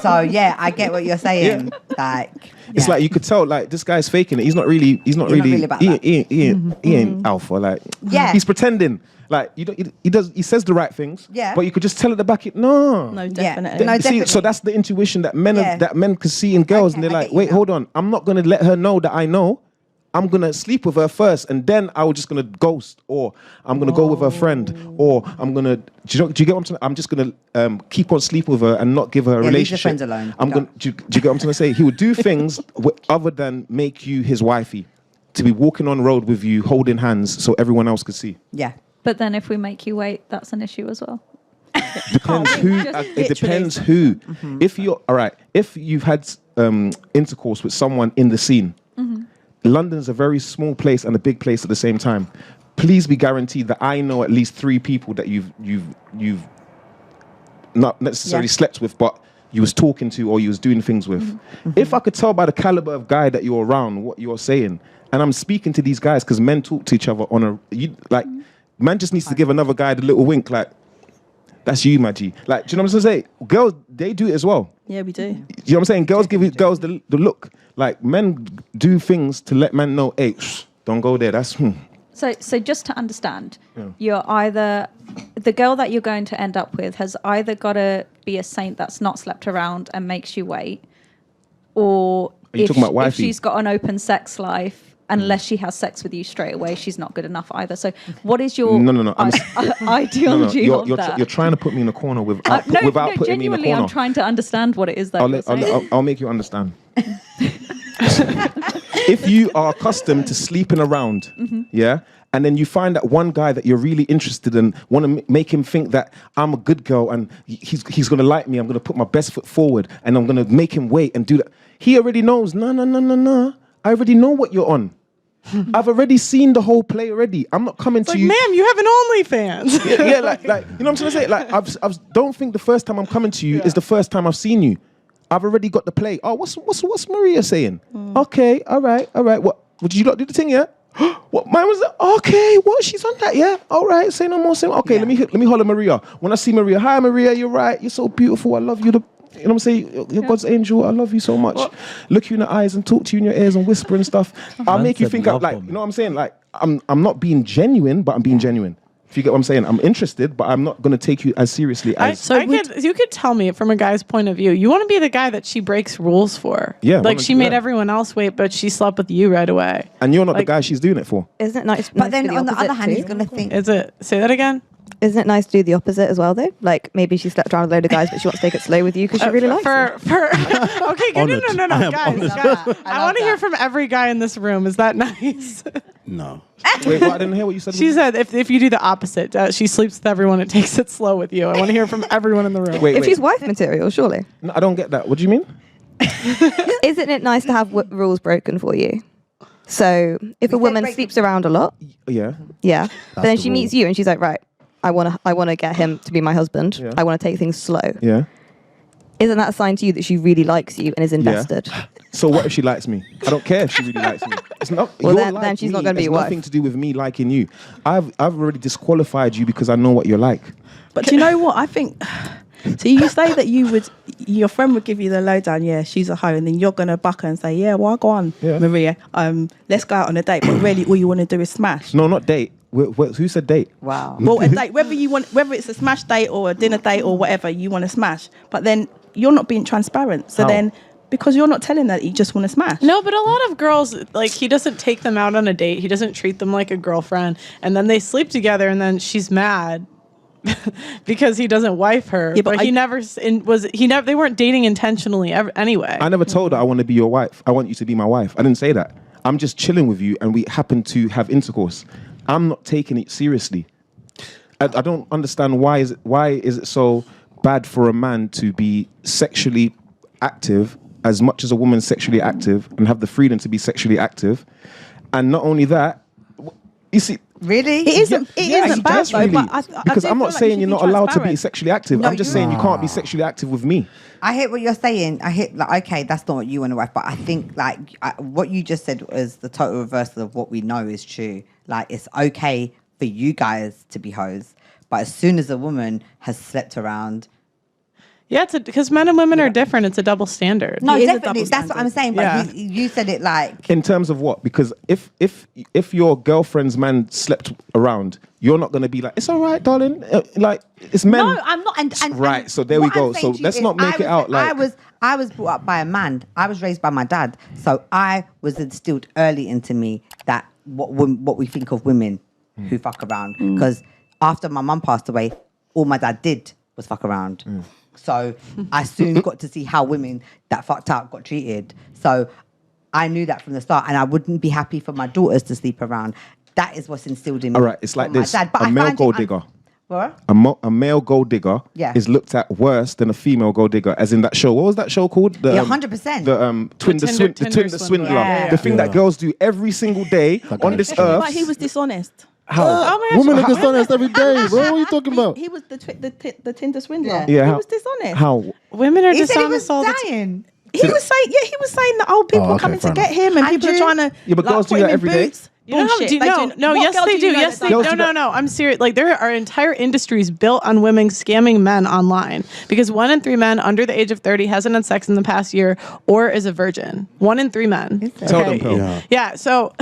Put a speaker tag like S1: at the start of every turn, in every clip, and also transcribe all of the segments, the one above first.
S1: So yeah, I get what you're saying. Like,
S2: it's like you could tell, like, this guy's faking it. He's not really
S1: about that.
S2: he ain't alpha. Like, he's pretending. Like, he says the right things.
S1: Yeah.
S2: But you could just tell at the back, no,
S3: Definitely.
S1: No,
S2: See,
S1: definitely.
S2: so that's the intuition that men can see in girls, and they're
S1: I
S2: like,
S1: get you
S2: wait,
S1: now.
S2: hold on, I'm not gonna let her know that I know. I'm gonna sleep with her first, and then I was just gonna ghost, or I'm gonna go with her friend, or I'm gonna. Do you get what I'm saying? I'm just gonna keep on sleeping with her and not give her a
S1: leave your
S2: relationship.
S1: friends alone.
S2: I'm gonna. Do you get what I'm trying to say? He would do things other than make you his wifey, to be walking on road with you, holding hands, so everyone else could see.
S1: Yeah.
S4: But then if we make you wait, that's an issue as well.
S2: Depends who. It depends who.
S1: Mm-hmm.
S2: If you're all right, if you've had intercourse with someone in the scene. London's a very small place and a big place at the same time. Please be guaranteed that I know at least 3 people that you've not necessarily slept with, but you was talking to or you was doing things with. If I could tell by the caliber of guy that you're around what you're saying, and I'm speaking to these guys because men talk to each other on man just needs to give another guy the little wink, like, that's you, my G. Like, do you know what I'm saying? Girls, they do it as well.
S3: Yeah, we do.
S2: You know what I'm saying? Girls give girls the look. Like, men do things to let men know, hey, don't go there. That's...
S4: So just to understand, you're either... The girl that you're going to end up with has either got to be a saint that's not slept around and makes you wait, or if she's got an open sex life, unless she has sex with you straight away, she's not good enough either. So what is your ideology on that?
S2: You're trying to put me in a corner without putting me in a corner.
S4: Genuinely, I'm trying to understand what it is that you're saying.
S2: I'll make you understand. If you are accustomed to sleeping around, and then you find that one guy that you're really interested in, want to make him think that I'm a good girl and he's going to like me, I'm going to put my best foot forward and I'm going to make him wait and do that. He already knows, no. I already know what you're on. I've already seen the whole play already. I'm not coming to you.
S5: Ma'am, you have an OnlyFans.
S2: yeah, like you know what I'm trying to say? Like, I don't think the first time I'm coming to you is the first time I've seen you. I've already got the play. Oh, what's Maria saying? Okay, all right. What did you not do the thing yet? What mine was? Okay, what? She's on that, yeah. All right, say no more. Okay, let me holler Maria. When I see Maria, hi Maria, you're right. You're so beautiful. I love you. You know what I'm saying? You're God's angel. I love you so much. What? Look you in the eyes and talk to you in your ears and whisper and stuff. I'll make you think out, like, you know what I'm saying? Like, I'm not being genuine, but I'm being genuine. If you get what I'm saying, I'm interested, but I'm not going to take you as seriously as...
S5: You could tell me from a guy's point of view, you want to be the guy that she breaks rules for.
S2: Yeah.
S5: Like, she made everyone else wait, but she slept with you right away.
S2: And you're not the guy she's doing it for.
S6: Isn't it nice?
S1: But then on the other hand, he's going to think...
S5: Say that again?
S6: Isn't it nice to do the opposite as well, though? Like, maybe she slept around with a load of guys, but she wants to take it slow with you because she really likes you.
S5: Okay, no, guys. I want to hear from every guy in this room. Is that nice?
S7: No.
S2: Wait, I didn't hear what you said.
S5: She said if you do the opposite, she sleeps with everyone and takes it slow with you. I want to hear from everyone in the room.
S6: If she's wife material, surely.
S2: No, I don't get that. What do you mean?
S6: Isn't it nice to have rules broken for you? So if a woman sleeps around a lot,
S2: yeah,
S6: but then she meets you and she's like, right, I want to get him to be my husband. Yeah. I want to take things slow.
S2: Yeah.
S6: Isn't that a sign to you that she really likes you and is invested?
S2: Yeah. So what if she likes me? I don't care if she really likes me. It's not.
S6: Well, then she's not going to be your wife.
S2: Nothing to do with me liking you. I've already disqualified you because I know what you're like.
S3: But do you know what? I think... So you say that your friend would give you the lowdown, yeah, she's a hoe, and then you're going to buck her and say, yeah, well, go on, Maria, let's go out on a date. But really, all you want to do is smash.
S2: No, not date. Who said date?
S1: Wow.
S3: Well, a date, whether it's a smash date or a dinner date or whatever, you want to smash. But then you're not being transparent. So then, because you're not telling that you just want to smash.
S5: No, but a lot of girls, like, he doesn't take them out on a date. He doesn't treat them like a girlfriend. And then they sleep together and then she's mad. Because he doesn't wife her, yeah, but they weren't dating intentionally anyway.
S2: I never told her I want to be your wife. I want you to be my wife. I didn't say that. I'm just chilling with you, and we happen to have intercourse. I'm not taking it seriously. I don't understand why is it so bad for a man to be sexually active as much as a woman's sexually active and have the freedom to be sexually active, and not only that, you see.
S1: Really?
S3: It isn't bad though.
S2: Really.
S3: But
S2: because I'm not saying you're not allowed to be sexually active.
S1: No,
S2: I'm just saying you can't be sexually active with me.
S1: I hear what you're saying. Okay, that's not what you want to wife, but I think what you just said was the total reversal of what we know is true. Like, it's okay for you guys to be hoes, but as soon as a woman has slept around,
S5: Yeah, because men and women are different. It's a double standard.
S1: No,
S3: It is a
S1: definitely.
S3: double
S1: That's what I'm saying. But
S5: Yeah.
S1: you said it like.
S2: In terms of what? Because if your girlfriend's man slept around, you're not going to be like, it's all right, darling. Like, it's men.
S1: No, I'm not. And
S2: Right, so there we
S1: what
S2: go.
S1: I'm saying
S2: So
S1: to you
S2: let's
S1: is
S2: not make it out like-
S1: I was brought up by a man. I was raised by my dad, so I was instilled early into me that what we think of women who fuck around. Because after my mum passed away, all my dad did was fuck around. So I soon got to see how women that fucked up got treated. So I knew that from the start, and I wouldn't be happy for my daughters to sleep around. That is what's instilled in me.
S2: All right, it's like
S1: from my
S2: this.
S1: dad. But
S2: A
S1: I
S2: male
S1: find
S2: gold
S1: it
S2: digger.
S1: What?
S2: A male gold digger
S1: Yeah.
S2: is looked at worse than a female gold digger, as in that show. What was that show called?
S1: Yeah, 100%.
S2: The Tinder
S5: Tinder
S2: swindler.
S1: Yeah.
S2: The thing that girls do every single day on this earth.
S3: But he was dishonest.
S2: How?
S5: Oh my gosh.
S7: Women are dishonest every day, bro. What are you talking about?
S3: He was the Tinder swindler.
S1: Yeah.
S2: Yeah,
S3: He
S2: how-
S3: was dishonest.
S2: How?
S5: Women are
S1: He said he was
S5: dishonest all the time.
S1: dying.
S3: He was saying that old people
S7: Oh,
S3: are
S7: okay,
S3: coming to
S7: fair
S3: get him and people are
S1: Andrew?
S3: trying to
S2: Yeah, but girls do
S3: put
S2: that
S3: him in
S2: every day.
S3: boots.
S5: You know how,
S3: Bullshit.
S5: no,
S3: What
S5: yes
S3: girl
S5: they do.
S3: you know
S5: Yes,
S3: that
S5: they
S3: does
S2: Girls
S3: that?
S5: no. I'm serious. Like there are entire industries built on women scamming men online because 1 in 3 men under the age of 30 hasn't had sex in the past year or is a virgin. 1 in 3 men.
S2: Tell them, Pearl.
S7: Yeah.
S5: So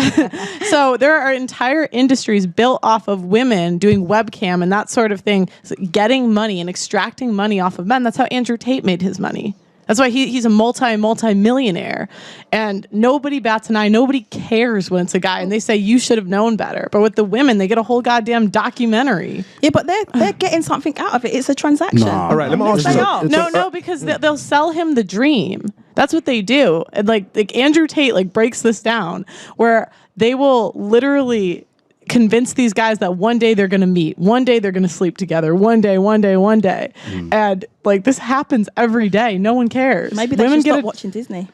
S5: there are entire industries built off of women doing webcam and that sort of thing, so getting money and extracting money off of men. That's how Andrew Tate made his money. That's why he's a multi-millionaire, and nobody bats an eye. Nobody cares when it's a guy, and they say you should have known better. But with the women, they get a whole goddamn documentary.
S3: Yeah, but they're getting something out of it. It's a transaction.
S7: Nah.
S2: All right, let me ask
S3: They
S2: you.
S3: are.
S5: No, because they'll sell him the dream. That's what they do. And like Andrew Tate breaks this down, where they will literally convince these guys that one day they're going to meet, one day they're going to sleep together, one day. And this happens every day. No one cares.
S3: Maybe they should stop watching Disney.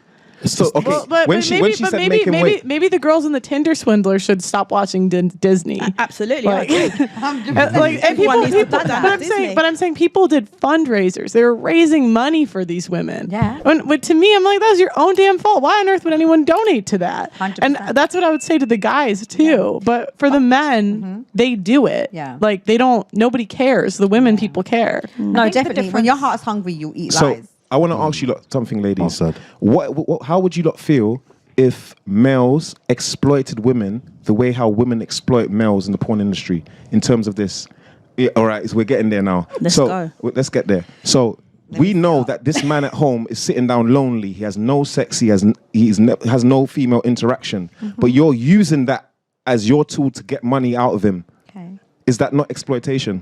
S2: So okay,
S5: But
S2: when she said make him wait,
S5: maybe the girls in the Tinder swindler should stop watching Disney.
S3: Absolutely.
S5: Like-
S3: I agree.
S5: And
S3: Everyone needs to put that Disney.
S5: but I'm saying people did fundraisers. They were raising money for these women.
S1: Yeah.
S5: But to me, I'm like, that's your own damn fault. Why on earth would anyone donate to that?
S1: 100%.
S5: And that's what I would say to the guys too. But for the men, they do it.
S1: Yeah.
S5: Like they don't. Nobody cares. The women people care.
S1: No,
S4: think the
S1: definitely. When your heart's hungry, you eat
S2: So
S1: lies.
S2: I want to ask you lot something, ladies.
S7: Well said.
S2: What? How would you lot feel if males exploited women the way how women exploit males in the porn industry in terms of this? Yeah, all right, so we're getting there now.
S3: Let's go.
S2: Let's get there. So we know that this man at home is sitting down lonely. He has no sex. He has no female interaction. But you're using that as your tool to get money out of him.
S1: Okay.
S2: Is that not exploitation?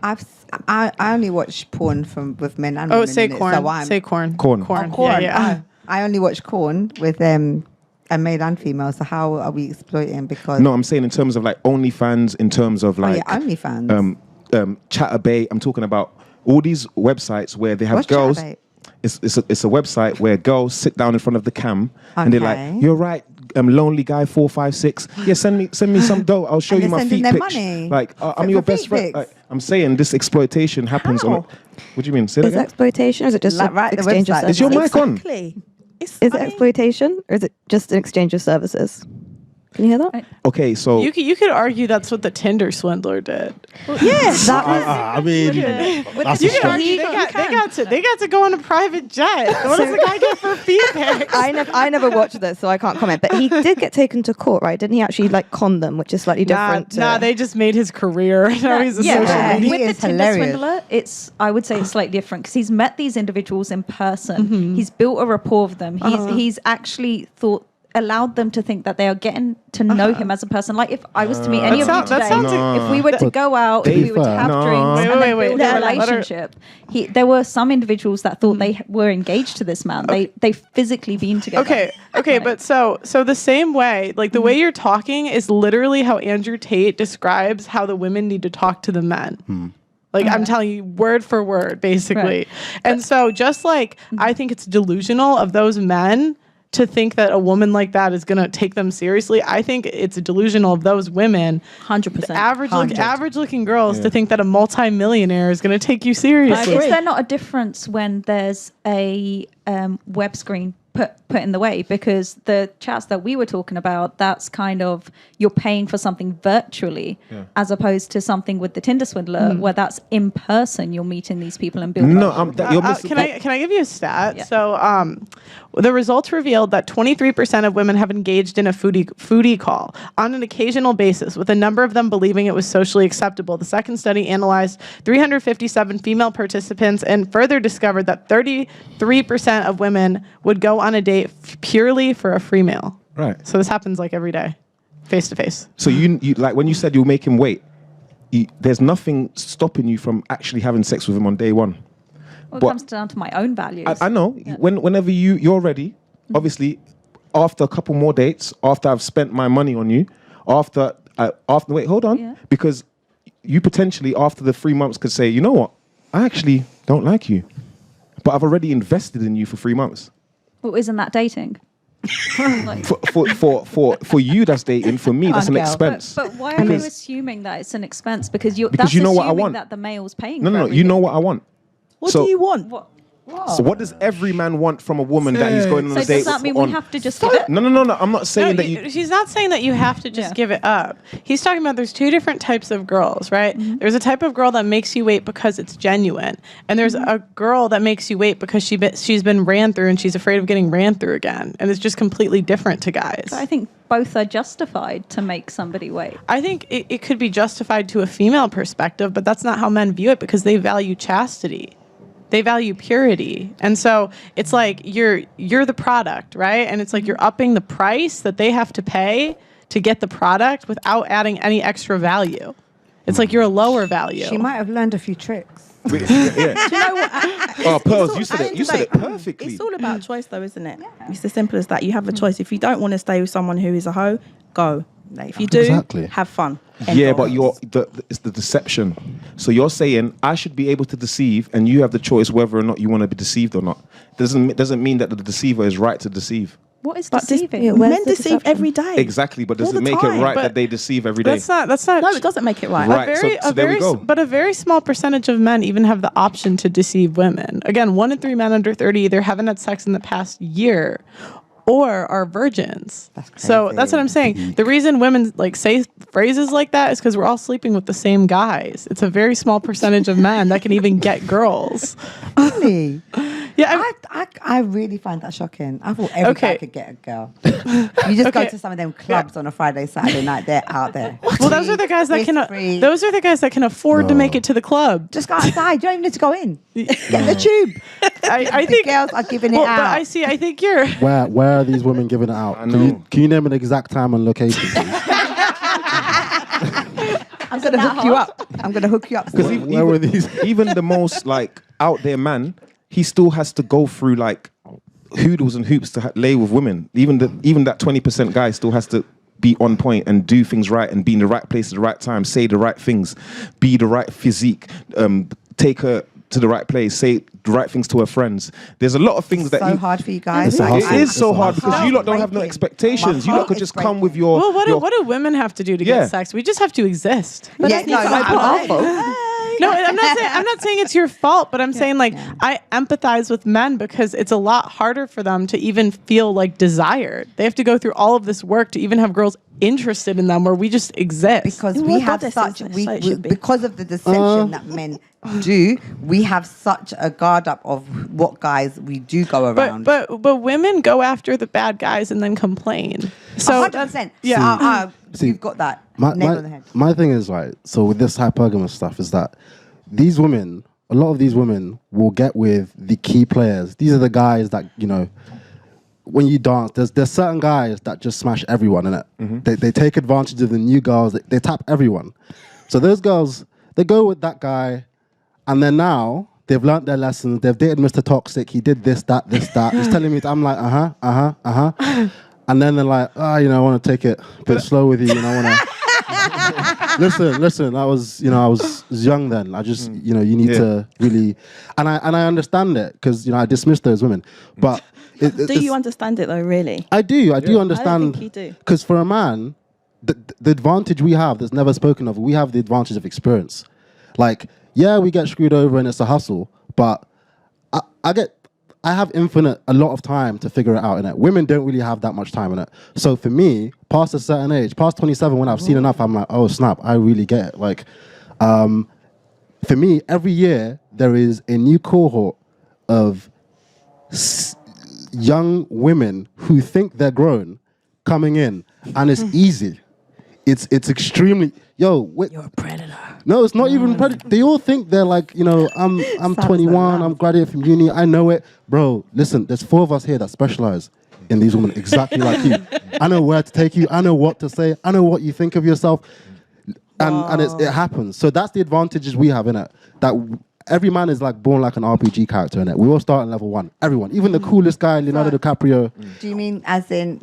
S1: I only watch porn with men and
S5: Oh,
S1: women.
S5: say
S1: in it,
S5: corn.
S1: so I'm-
S5: Say corn.
S2: Corn.
S5: Corn.
S1: Corn.
S5: Yeah.
S1: I only watch corn with a male and female. So how are we exploiting? Because
S2: No, I'm saying in terms of OnlyFans, in terms of
S1: OnlyFans.
S2: Chatterbait. I'm talking about all these websites where they have
S1: What's
S2: girls.
S1: Chatterbait?
S2: It's a website where girls sit down in front of the cam and they're
S1: Okay.
S2: like, "You're right, lonely guy 456. Yeah, send me some dough. I'll show
S1: And
S2: you
S1: they're
S2: my
S1: sending
S2: feet
S1: their
S2: pics.
S1: money.
S2: Like I'm
S1: For
S2: your
S1: feet
S2: best friend.
S1: pics?
S2: Like, I'm saying this exploitation happens on.
S1: How?
S2: What do you mean? Say that
S6: Is it
S2: again.
S6: exploitation or is it just
S1: Like, right, the
S6: exchange of
S1: website.
S6: services?
S2: Is your mic on?
S3: Exactly.
S6: Is it exploitation or is it just an exchange of services? Can you hear that?
S2: Okay, so
S5: You could argue that's what the Tinder swindler did.
S3: Yes.
S6: That was
S7: I mean, that's a
S5: You could
S7: stretch.
S5: argue they got to go on a private jet. What does the guy get for feet pics?
S6: I never watched this, so I can't comment. But he did get taken to court, right? Didn't he actually con them, which is slightly different?
S5: They just made his career. Now he's a
S4: Yeah,
S5: social
S1: Yeah,
S5: media.
S1: he
S4: with
S1: is
S4: the Tinder
S1: hilarious.
S4: swindler, I would say it's slightly different because he's met these individuals in person. He's built a rapport with them. He's actually allowed them to think that they are getting to know him as a person. Like if I was to meet any of you
S5: that
S4: today,
S5: sounds-
S4: if we were to go out, if we were to have
S2: No.
S4: drinks, and then
S5: Wait.
S4: build
S5: Let
S4: a
S5: her-
S4: relationship, there were some individuals that thought they were engaged to this man. They physically been together.
S5: Okay, but so the same way, like the way you're talking is literally how Andrew Tate describes how the women need to talk to the men. Like I'm telling you word for word, basically.
S4: Right.
S5: And so just like I think it's delusional of those men to think that a woman like that is going to take them seriously. I think it's delusional of those women,
S3: 100%.
S5: average looking girls to think that a multi-millionaire is going to take you seriously.
S4: Is there not a difference when there's a web screen put in the way, because the chats that we were talking about, that's kind of, you're paying for something virtually as opposed to something with the Tinder swindler where that's in person. You're meeting these people and building.
S5: Can I give you a stat? Yeah. So the results revealed that 23% of women have engaged in a foodie call on an occasional basis, with a number of them believing it was socially acceptable. The second study analyzed 357 female participants and further discovered that 33% of women would go on a date purely for a free meal.
S2: Right.
S5: So this happens like every day, face to face.
S2: So you like when you said you'll make him wait, there's nothing stopping you from actually having sex with him on day one.
S4: Well, it comes down to my own values.
S2: I know. Yeah. Whenever you're ready, obviously, after a couple more dates, after I've spent my money on you, wait, hold on. Yeah. Because you potentially, after the 3 months, could say, you know what? I actually don't like you. But I've already invested in you for 3 months.
S4: Well, isn't that dating?
S2: Like, for you, that's dating. For me, that's an expense.
S4: But why are you assuming that it's an expense? Because you know
S2: what I want.
S4: That the male's paying.
S2: No, you know what I want.
S3: What do you want?
S4: What?
S2: So what does every man want from a woman that he's going on a date?
S4: So does that mean we have to just give it?
S2: No. I'm not saying that you...
S5: She's not saying that you have to just give it up. He's talking about there's two different types of girls, right? Mm-hmm. There's a type of girl that makes you wait because it's genuine. And there's a girl that makes you wait because she's been ran through and she's afraid of getting ran through again. And it's just completely different to guys.
S4: So I think both are justified to make somebody wait.
S5: I think it could be justified to a female perspective, but that's not how men view it, because they value chastity. They value purity. And so it's like you're the product, right? And it's like you're upping the price that they have to pay to get the product without adding any extra value. It's like you're a lower value.
S1: She might have learned a few tricks.
S2: Yeah. Do you know what? Pearls, you said it perfectly.
S3: It's all about choice, though, isn't it? Yeah. It's as simple as that. You have a choice. If you don't want to stay with someone who is a hoe, go. If you do, have fun.
S2: Yeah, but it's the deception. So you're saying I should be able to deceive, and you have the choice whether or not you want to be deceived or not. Doesn't mean that the deceiver is right to deceive.
S4: What is deceiving?
S3: Men deceive every day.
S2: Exactly, but does it make it right that they deceive every day?
S5: That's not.
S3: No, it doesn't make it right.
S2: Right. So there we go.
S5: But a very small percentage of men even have the option to deceive women. Again, 1 in 3 men under 30 either haven't had sex in the past year or are virgins. So that's what I'm saying. The reason women say phrases like that is because we're all sleeping with the same guys. It's a very small percentage of men that can even get girls.
S1: Really?
S5: Yeah,
S1: I really find that shocking. I thought every guy could get a girl. You just go to some of them clubs on a Friday, Saturday night. They're out there.
S5: Well, those are the guys that can afford to make it to the club.
S1: Just go outside. You don't even need to go in. Get the tube.
S5: I think
S1: girls are giving it out.
S5: But I think you're.
S7: Where are these women giving it out? Can you name an exact time and location?
S1: I'm going to hook you up.
S2: Because even the most out there man, he still has to go through hoodles and hoops to lay with women. Even that 20% guy still has to be on point and do things right and be in the right place at the right time, say the right things, be the right physique, take her to the right place, say the right things to her friends. There's a lot of things that...
S1: so hard for you guys.
S2: It is so hard because you lot don't have no expectations. You lot could just come with your...
S5: Well, what do women have to do to get sex? We just have to exist.
S1: But
S5: No, I'm not saying it's your fault, but I'm saying I empathize with men because it's a lot harder for them to even feel desired. They have to go through all of this work to even have girls interested in them, where we just exist.
S1: Because we have because of the deception that men do, we have such a guard up of what guys we do go around.
S5: But women go after the bad guys and then complain. So
S1: 100%. Yeah, you've got that. Nail on the head.
S7: My thing is so with this hypergamous stuff is that these women, a lot of these women will get with the key players. These are the guys that, when you dance, there's certain guys that just smash everyone in it. Mm-hmm. They take advantage of the new girls. They tap everyone. So those girls, they go with that guy, and then now they've learnt their lessons. They've dated Mr. Toxic. He did this, that. He's telling me, I'm like, and then they're like, I want to take it a bit slow with you, and I want to... Listen, I was young then. I just, you need to really... And I understand it, because, I dismiss those women. But...
S3: do you understand it, though, really?
S7: I do. I do understand.
S3: I don't think you do.
S7: Because for a man, the advantage we have that's never spoken of, we have the advantage of experience. We get screwed over and it's a hustle, but I have a lot of time to figure it out in it. Women don't really have that much time in it. So for me, past a certain age, past 27, when I've seen enough, I'm like, oh snap, I really get it. Like, for me, every year there is a new cohort of young women who think they're grown coming in, and it's easy. It's extremely you're
S3: a predator.
S7: No, it's not even predator. They all think they're like, I'm 21, I'm graduated from uni, I know it. Bro, listen, there's 4 of us here that specialize in these women exactly like you. I know where to take you, I know what to say, I know what you think of yourself. And it happens. So that's the advantages we have in it. That every man is like born like an RPG character in it. We all start on level 1. Everyone, even the coolest guy, Leonardo DiCaprio.
S1: Do you mean as in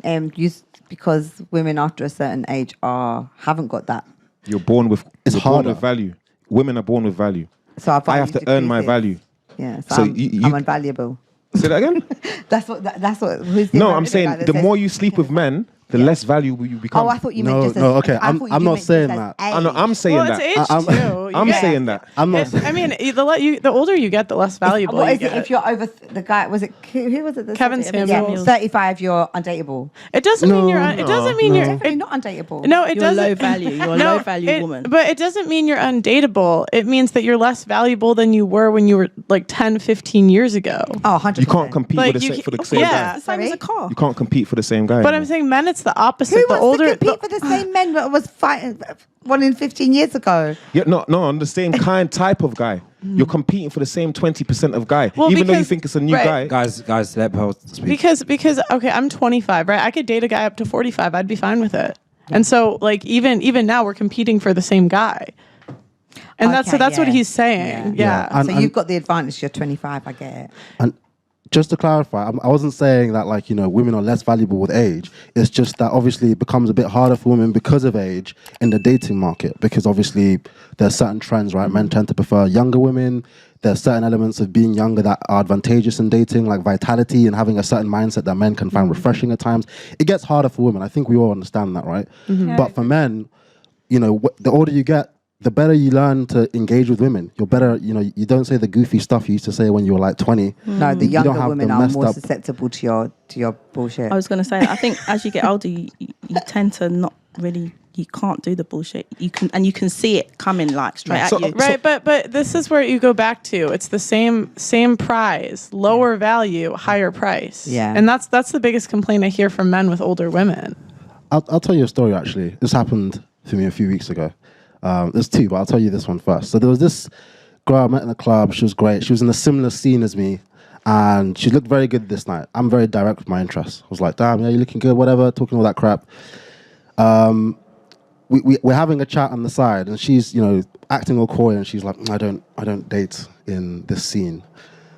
S1: because women after a certain age haven't got that?
S2: You're born with born with value. Women are born with value.
S1: So
S2: I have to earn my value.
S1: Yeah. So I'm invaluable.
S2: Say that again.
S1: That's what. Who's the
S2: I'm saying the more you sleep with men, the less valuable you become.
S1: Oh, I thought you meant just as...
S7: okay. I'm not saying that.
S2: I'm saying that.
S5: It's age too.
S2: I'm saying that.
S7: I'm not.
S5: I mean, the older you get, the less valuable
S1: What
S5: you
S1: is it
S5: get.
S1: if you're over the guy? Was it who was it?
S5: Kevin Samuels.
S1: 35, you're undateable.
S5: It doesn't mean you're. It doesn't mean you're.
S1: Definitely not undateable.
S5: No, it
S3: You're
S5: doesn't.
S3: low value. You're a low value woman.
S5: But it doesn't mean you're undateable. It means that you're less valuable than you were when you were like 10, 15 years ago.
S1: Oh, 100%.
S2: You can't compete for the same guy.
S3: It's the same as a car.
S2: You can't compete for the same guy.
S5: But I'm saying men, it's the opposite.
S1: Who
S5: The
S1: wants
S5: older.
S1: to compete for the same men that was fighting one in 15 years ago?
S2: Yeah, no, on the same type of guy. You're competing for the same 20% of guy,
S5: Well,
S2: even though you
S5: because-
S2: think it's a new
S5: right.
S2: guy.
S8: Guys, let Pearl speak.
S5: Because okay, I'm 25, right? I could date a guy up to 45. I'd be fine with it. And so like even now we're competing for the same guy. And that's what he's saying. Yeah.
S7: And-
S1: So you've got the advantage. You're 25. I get it.
S7: And just to clarify, I wasn't saying that like, women are less valuable with age. It's just that obviously it becomes a bit harder for women because of age in the dating market, because obviously there's certain trends, right? Men tend to prefer younger women. There's certain elements of being younger that are advantageous in dating, like vitality and having a certain mindset that men can find refreshing at times. It gets harder for women. I think we all understand that, right? But for men, the older you get, the better you learn to engage with women. You're better, you don't say the goofy stuff you used to say when you were like 20.
S1: No, the
S7: You
S1: younger
S7: don't have
S1: women
S7: the
S1: are
S7: messed
S1: more
S7: up-
S1: susceptible to your bullshit.
S3: I was going to say, I think as you get older, you tend to not really, you can't do the bullshit. You can see it coming like straight at you.
S5: Right, but this is where you go back to. It's the same prize, lower value, higher price.
S1: Yeah.
S5: And that's the biggest complaint I hear from men with older women.
S7: I'll tell you a story, actually. This happened to me a few weeks ago. There's 2, but I'll tell you this one first. So there was this girl I met in a club. She was great. She was in a similar scene as me, and she looked very good this night. I'm very direct with my interests. I was like, damn, yeah, you're looking good, whatever, talking all that crap. We're having a chat on the side, and she's, acting all coy, and she's like, I don't date in this scene.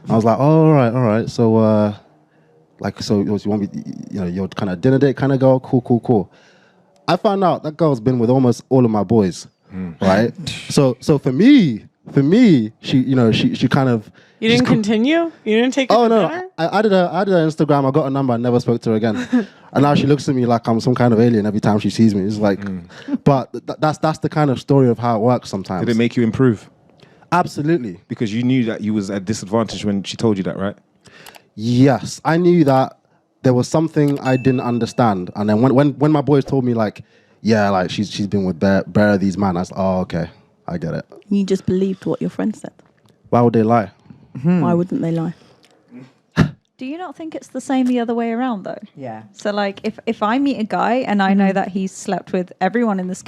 S7: I was like, oh, all right. So, so you want me, you're kind of dinner date kind of girl? Cool. I found out that girl's been with almost all of my boys, right? So for me, she kind of.
S5: You didn't continue? You didn't take her to dinner?
S7: I did her Instagram. I got a number. I never spoke to her again. And now she looks at me like I'm some kind of alien every time she sees me. It's like, but that's the kind of story of how it works sometimes.
S2: Did it make you improve?
S7: Absolutely.
S2: Because you knew that you was at disadvantage when she told you that, right?
S7: Yes, I knew that there was something I didn't understand. And then when my boys told me like, yeah, like she's been with bare of these men, I was like, oh, okay, I get it.
S3: You just believed what your friends said.
S7: Why would they lie?
S3: Why wouldn't they lie?
S4: Do you not think it's the same the other way around though?
S1: Yeah.
S4: So like if I meet a guy and I know that he's slept with everyone in this community